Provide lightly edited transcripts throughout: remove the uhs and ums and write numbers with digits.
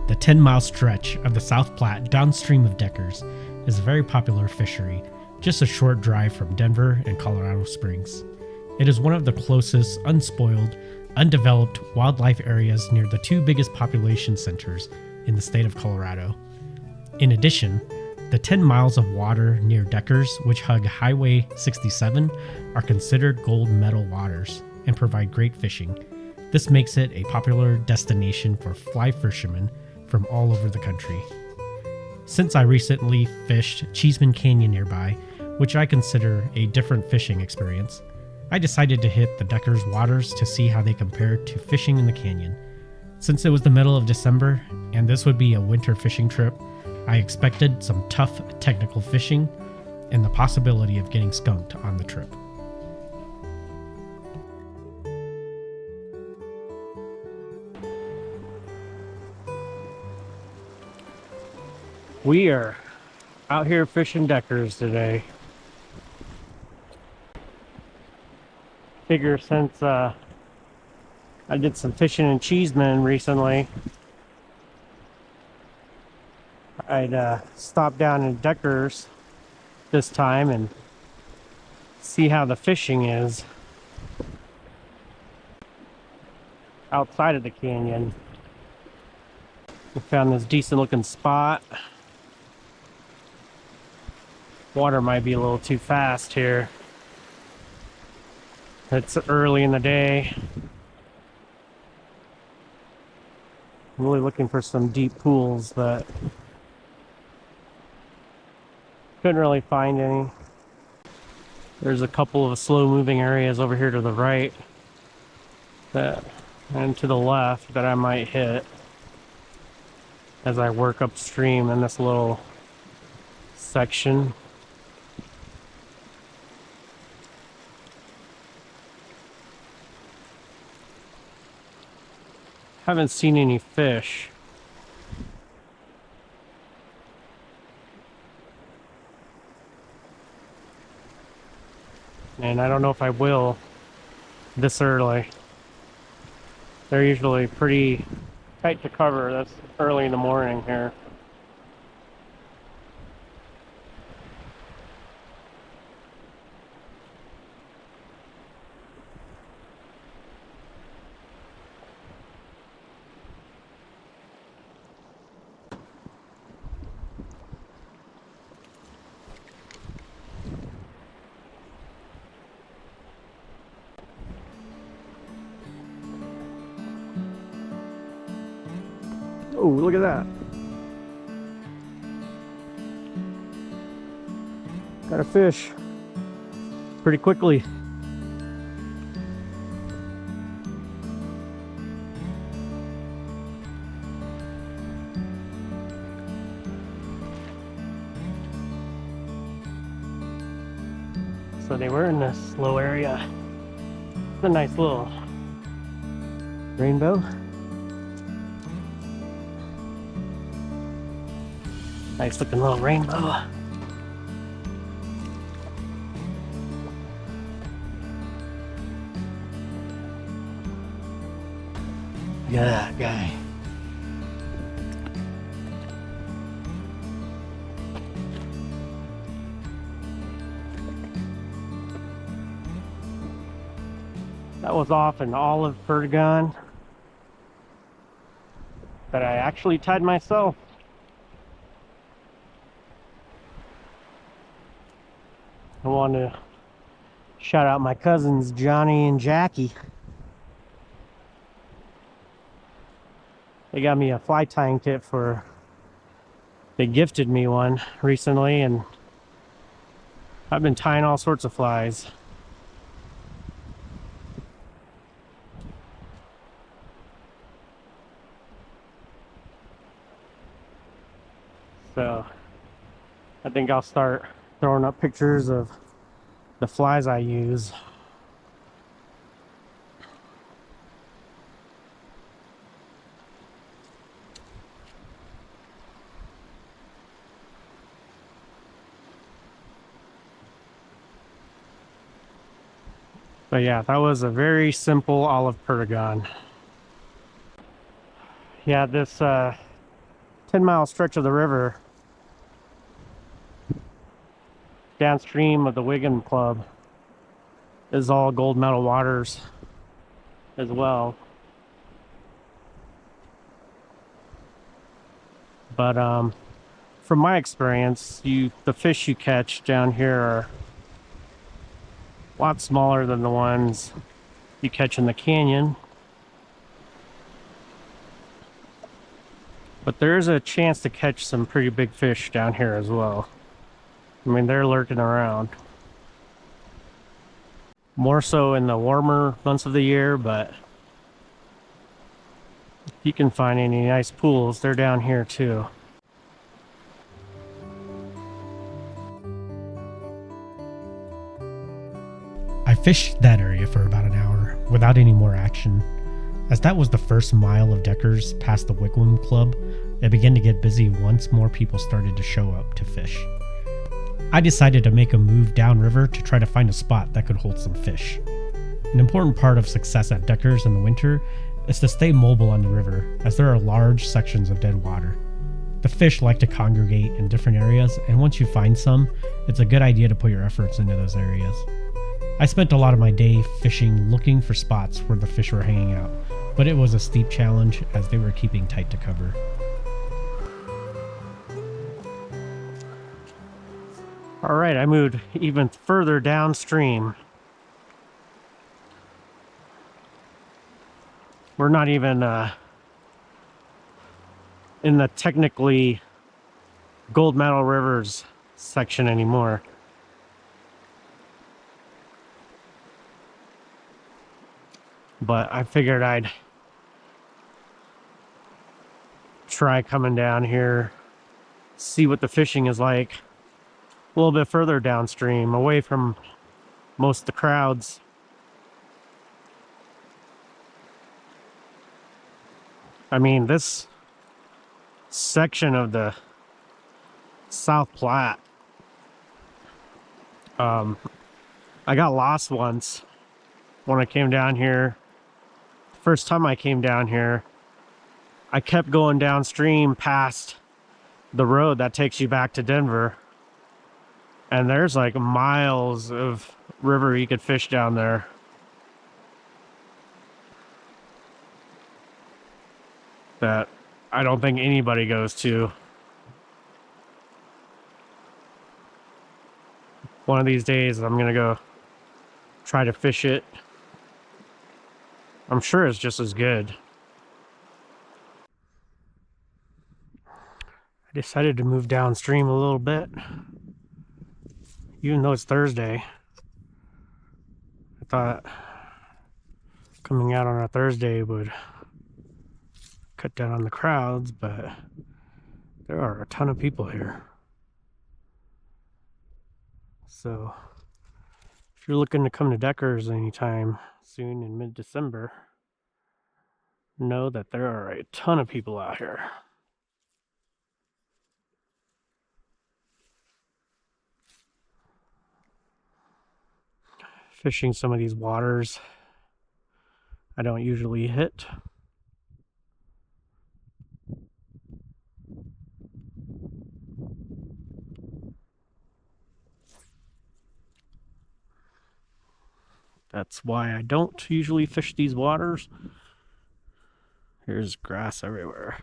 The 10-mile stretch of the South Platte downstream of Deckers is a very popular fishery, just a short drive from Denver and Colorado Springs. It is one of the closest, unspoiled, undeveloped wildlife areas near the two biggest population centers in the state of Colorado. In addition, the 10 miles of water near Deckers, which hug Highway 67, are considered gold medal waters and provide great fishing. This makes it a popular destination for fly fishermen from all over the country. Since I recently fished Cheesman Canyon nearby, which I consider a different fishing experience, I decided to hit the Deckers waters to see how they compared to fishing in the canyon. Since it was the middle of December and this would be a winter fishing trip, I expected some tough technical fishing and the possibility of getting skunked on the trip. We are out here fishing Deckers today. Figure since I did some fishing in Cheesman recently, I'd stop down in Deckers this time and see how the fishing is outside of the canyon. We found this decent looking spot. Water might be a little too fast here. It's early in the day. I'm really looking for some deep pools, but couldn't really find any. There's a couple of slow moving areas over here to the right and to the left that I might hit as I work upstream in this little section. Haven't seen any fish. And I don't know if I will this early. They're usually pretty tight to cover. That's early in the morning here. Oh, look at that. Got a fish pretty quickly. So they were in this low area. It's a nice little rainbow. Nice looking little rainbow. Yeah, guy. That was off an olive perdigon that I actually tied myself. I want to shout out my cousins Johnny and Jackie. They got me a fly tying kit they gifted me one recently, and I've been tying all sorts of flies. So I think I'll start throwing up pictures of the flies I use. But yeah, that was a very simple olive perdigon. Yeah, this 10-mile stretch of the river downstream of the Wigan Club is all gold medal waters as well. But from my experience, the fish you catch down here are a lot smaller than the ones you catch in the canyon. But there is a chance to catch some pretty big fish down here as well. I mean, they're lurking around. More so in the warmer months of the year, but if you can find any nice pools, they're down here too. I fished that area for about an hour without any more action. As that was the first mile of Deckers past the Wigwam Club, it began to get busy once more people started to show up to fish. I decided to make a move downriver to try to find a spot that could hold some fish. An important part of success at Deckers in the winter is to stay mobile on the river, as there are large sections of dead water. The fish like to congregate in different areas, and once you find some, it's a good idea to put your efforts into those areas. I spent a lot of my day fishing looking for spots where the fish were hanging out, but it was a steep challenge as they were keeping tight to cover. Alright, I moved even further downstream. We're not even in the technically gold medal rivers section anymore. But I figured I'd try coming down here, see what the fishing is like a little bit further downstream, away from most of the crowds. I mean, this section of the South Platte, I got lost once when I came down here. First time I came down here, I kept going downstream past the road that takes you back to Denver, and there's like miles of river you could fish down there. That I don't think anybody goes to. One of these days I'm gonna go try to fish it. I'm sure it's just as good. I decided to move downstream a little bit, even though it's Thursday. I thought coming out on a Thursday would cut down on the crowds, but there are a ton of people here. So if you're looking to come to Deckers anytime soon in mid-December, know that there are a ton of people out here. Fishing some of these waters I don't usually hit. That's why I don't usually fish these waters. There's grass everywhere.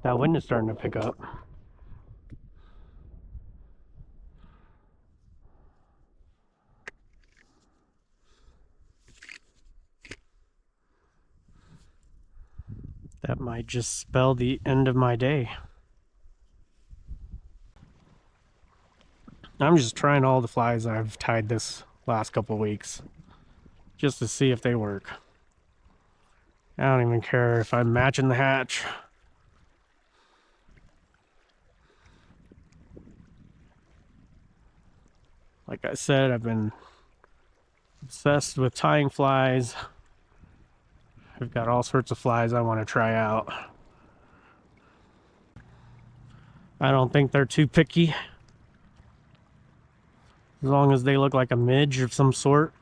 That wind is starting to pick up. That might just spell the end of my day. I'm just trying all the flies I've tied this last couple weeks just to see if they work. I don't even care if I'm matching the hatch. Like I said, I've been obsessed with tying flies. I've got all sorts of flies I want to try out. I don't think they're too picky. As long as they look like a midge of some sort.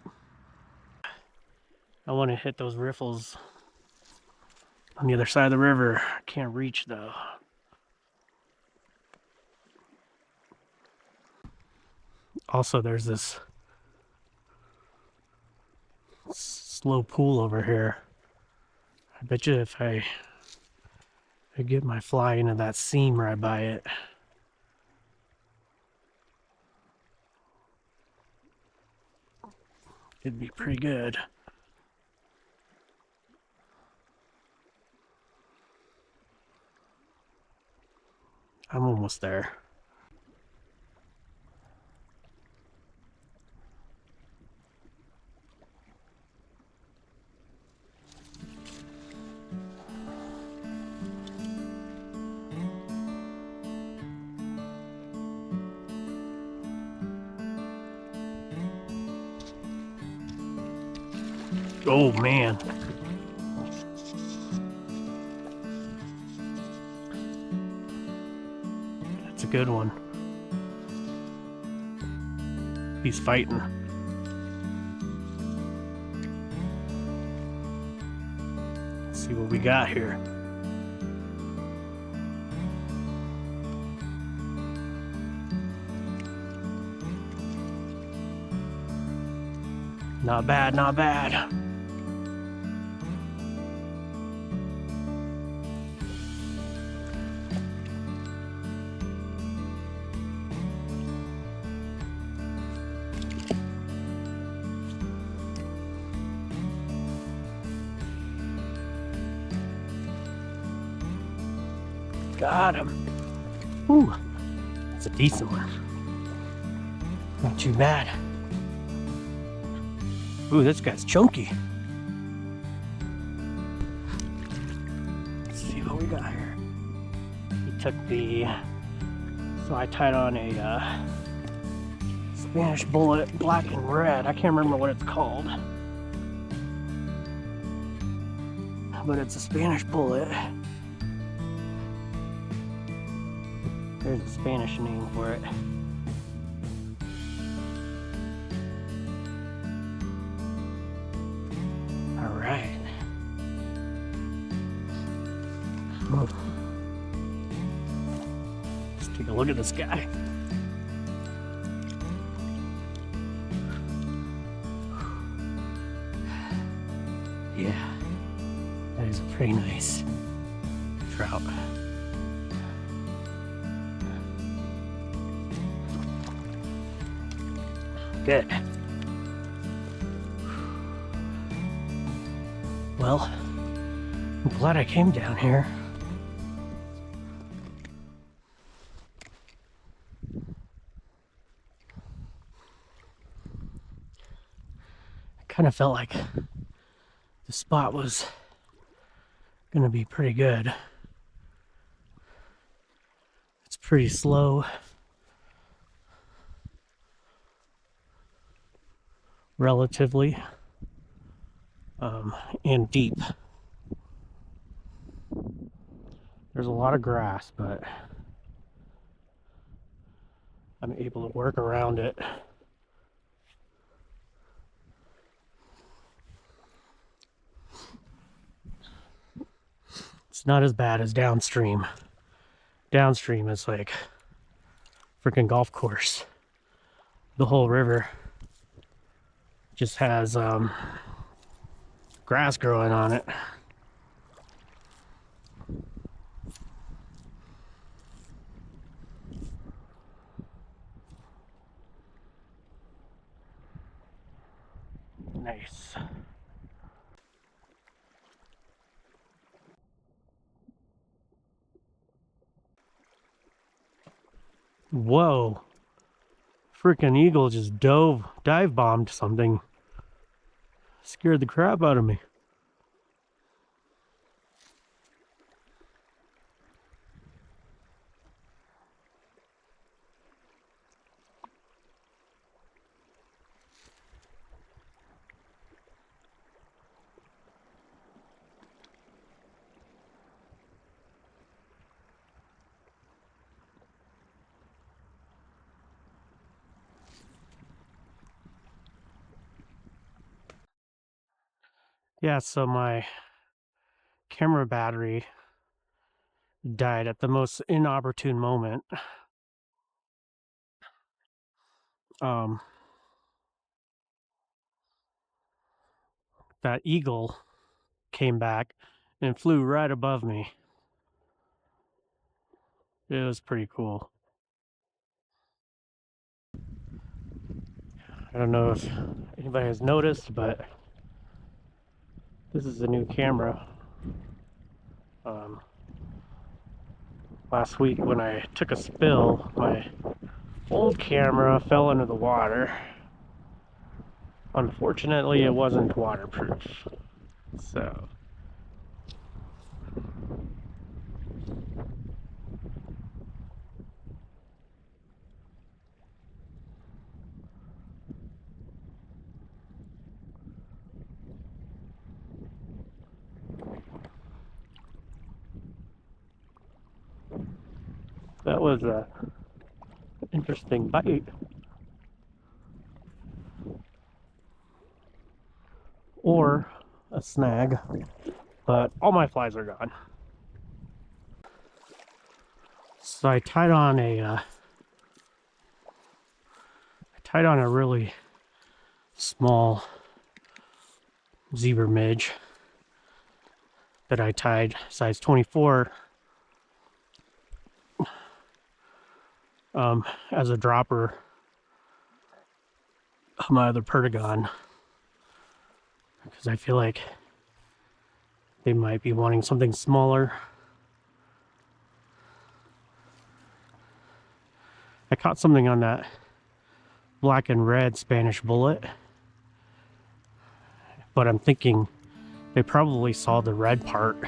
I want to hit those riffles on the other side of the river. I can't reach though. Also, there's this slow pool over here. I bet you if I get my fly into that seam right by it, it'd be pretty good. I'm almost there. Oh man. That's a good one. He's fighting. Let's see what we got here. Not bad, not bad. Got him. Ooh, that's a decent one. Not too bad. Ooh, this guy's chunky. Let's see what we got here. He took the... So I tied on a Spanish bullet, black and red. I can't remember what it's called. But it's a Spanish bullet. There's a Spanish name for it. All right. Let's take a look at this guy. Yeah, that is a pretty nice trout. Good. Well, I'm glad I came down here. I kind of felt like the spot was gonna be pretty good. It's pretty slow. Relatively and deep. There's a lot of grass, but I'm able to work around it. It's not as bad as downstream. Downstream is like freaking golf course. The whole river just has grass growing on it. Nice. Whoa. Freaking eagle just dive bombed something. Scared the crap out of me. Yeah, so my camera battery died at the most inopportune moment. Um, that eagle came back and flew right above me. It was pretty cool. I don't know if anybody has noticed, but this is a new camera. Last week when I took a spill, my old camera fell into the water. Unfortunately, it wasn't waterproof. So that was a interesting bite. Or a snag, but all my flies are gone. So I tied on a really small zebra midge that I tied size 24 as a dropper of my other perdigon, because I feel like they might be wanting something smaller. I caught something on that black and red Spanish bullet, but I'm thinking they probably saw the red part,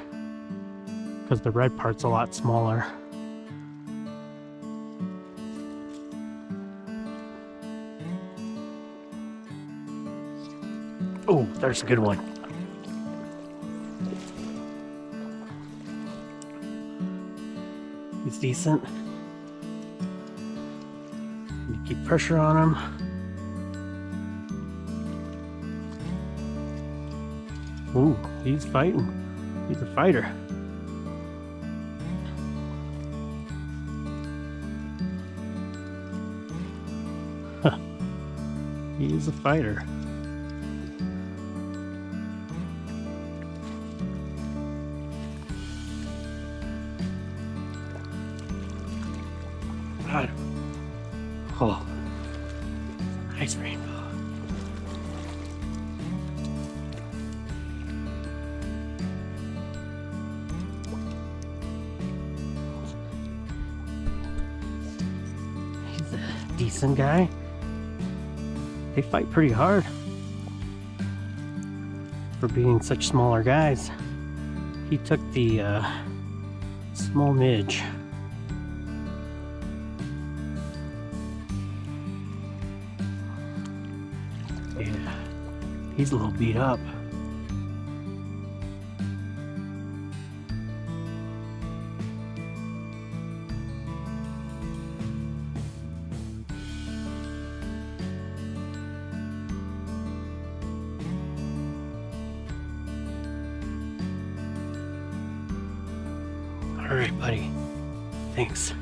because the red part's a lot smaller. Oh, there's a good one. He's decent. You keep pressure on him. Ooh, he's fighting. He's a fighter. He is a fighter. God. Oh, nice rainbow. He's a decent guy. They fight pretty hard for being such smaller guys. He took the small midge. Yeah, he's a little beat up. All right, buddy. Thanks.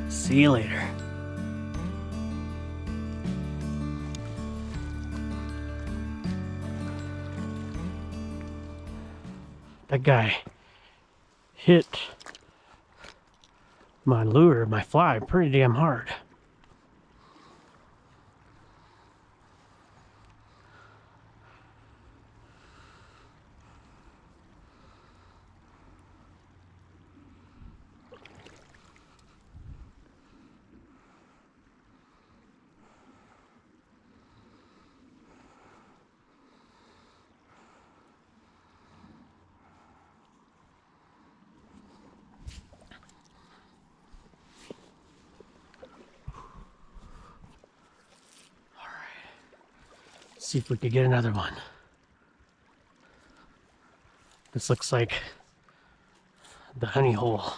See you later. That guy hit my lure, my fly, pretty damn hard. See if we could get another one. This looks like the honey hole.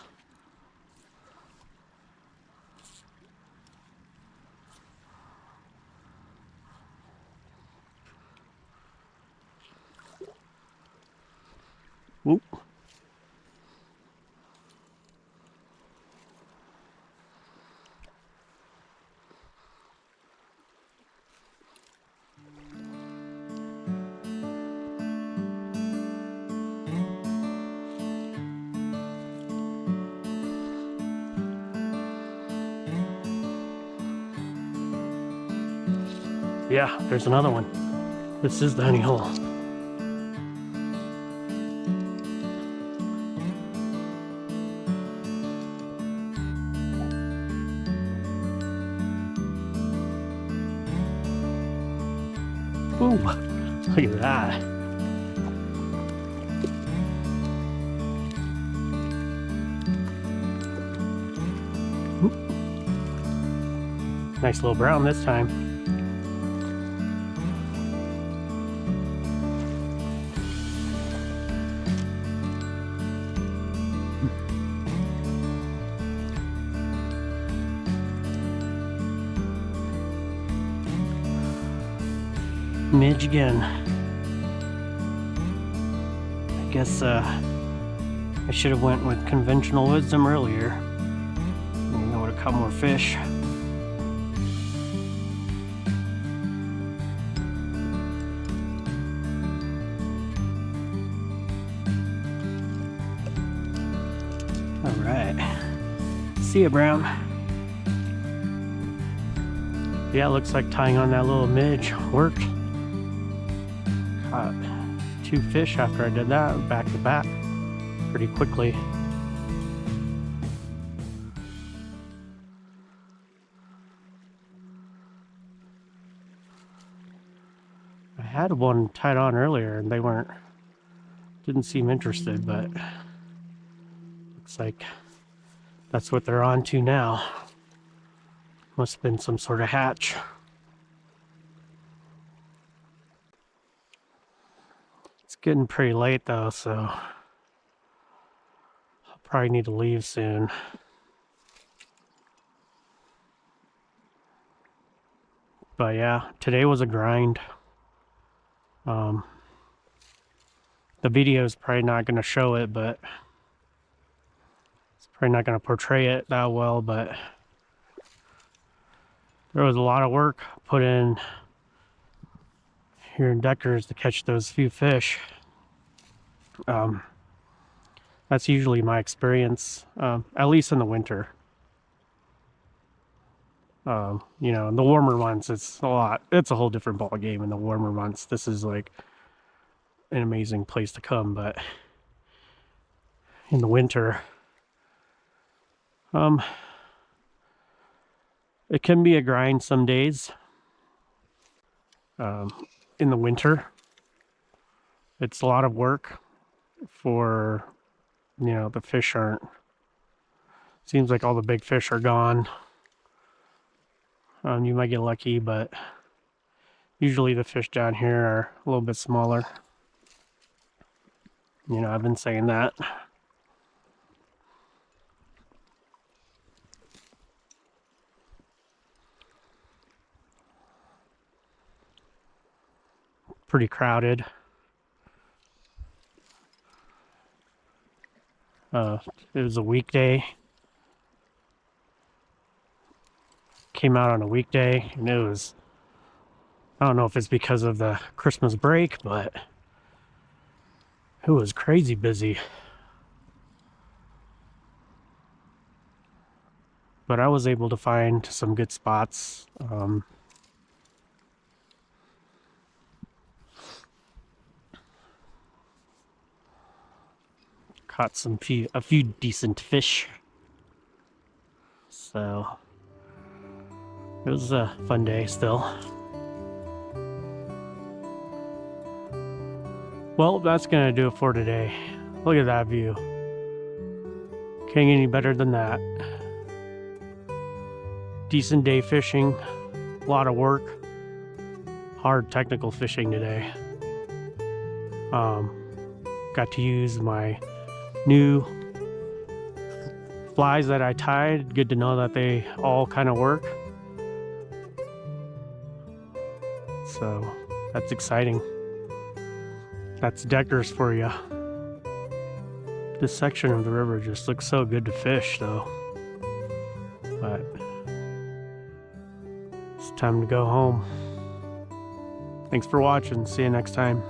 Whoop. Yeah, there's another one. This is the honey hole. Ooh, look at that. Ooh. Nice little brown this time. Midge again. I guess I should have went with conventional wisdom earlier. Maybe I would have caught more fish. All right. See ya, Brown. Yeah, it looks like tying on that little midge worked. Caught 2 fish after I did that, back to back, pretty quickly. I had one tied on earlier and they didn't seem interested, but looks like that's what they're on to now. Must have been some sort of hatch. It's getting pretty late though, so I'll probably need to leave soon. But yeah, today was a grind. The video is probably not going to show it, but it's probably not going to portray it that well, but there was a lot of work put in here in Deckers to catch those few fish. That's usually my experience, at least in the winter. You know, in the warmer months, it's a whole different ball game in the warmer months. This is like an amazing place to come, but in the winter, it can be a grind some days. In the winter, it's a lot of work for, you know, the fish aren't, seems like all the big fish are gone. You might get lucky, but usually the fish down here are a little bit smaller. You know, I've been saying that. Pretty crowded. It was a weekday. Came out on a weekday, and it was, I don't know if it's because of the Christmas break, but it was crazy busy. But I was able to find some good spots. Caught a few decent fish. So it was a fun day still. Well, that's gonna do it for today. Look at that view. Can't get any better than that. Decent day fishing, a lot of work, hard technical fishing today. Got to use my new flies that I tied. Good to know that they all kind of work. So that's exciting. That's Deckers for you. This section of the river just looks so good to fish, though. But it's time to go home. Thanks for watching. See you next time.